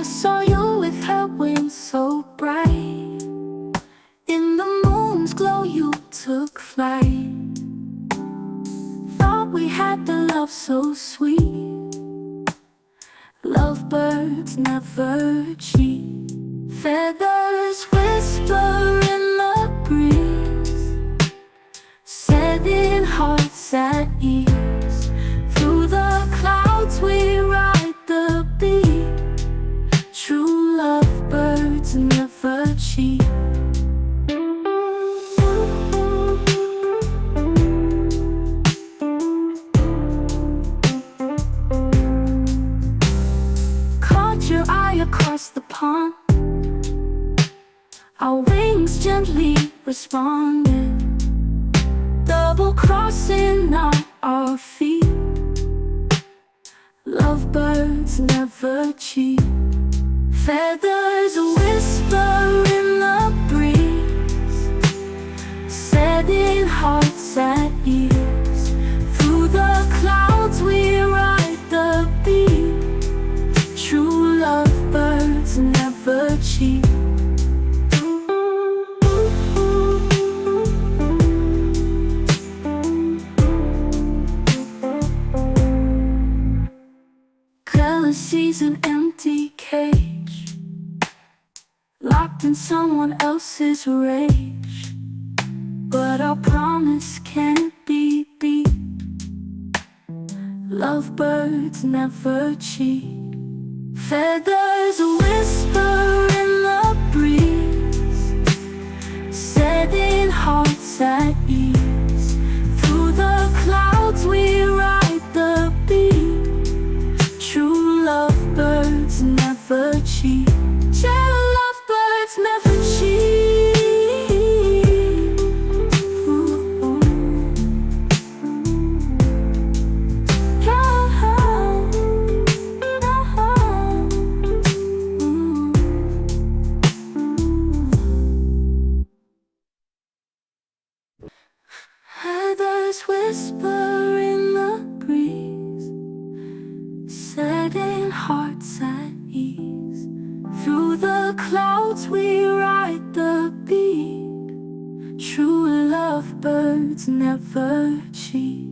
I saw you with her wings so bright. In the moon's glow you took flight. Thought we had the love so sweet. Lovebirds never cheat. Feathers whisper in the breeze, setting hearts at ease. Through the clouds we ride the beat. True lovebirds never cheat. Caught your eye across the pond. Our wings gently responded, double crossing on our feet. Lovebirds never cheat. Feathers whisper in the breeze, setting hearts at ease. Through the clouds we ride the beat. True lovebirds never cheat. Jealousy's an empty cage, locked in someone else's rage. But our promise can't be beat. Lovebirds never cheat. Feathers whisper in the breeze, setting hearts at ease. Through the clouds we ride the beat. True lovebirds never cheat. Yeah, lovebirds never cheat. Ooh. Yeah. Feathers whisper in the breeze, setting hearts at ease. Through the clouds we ride the beat. True lovebirds never cheat.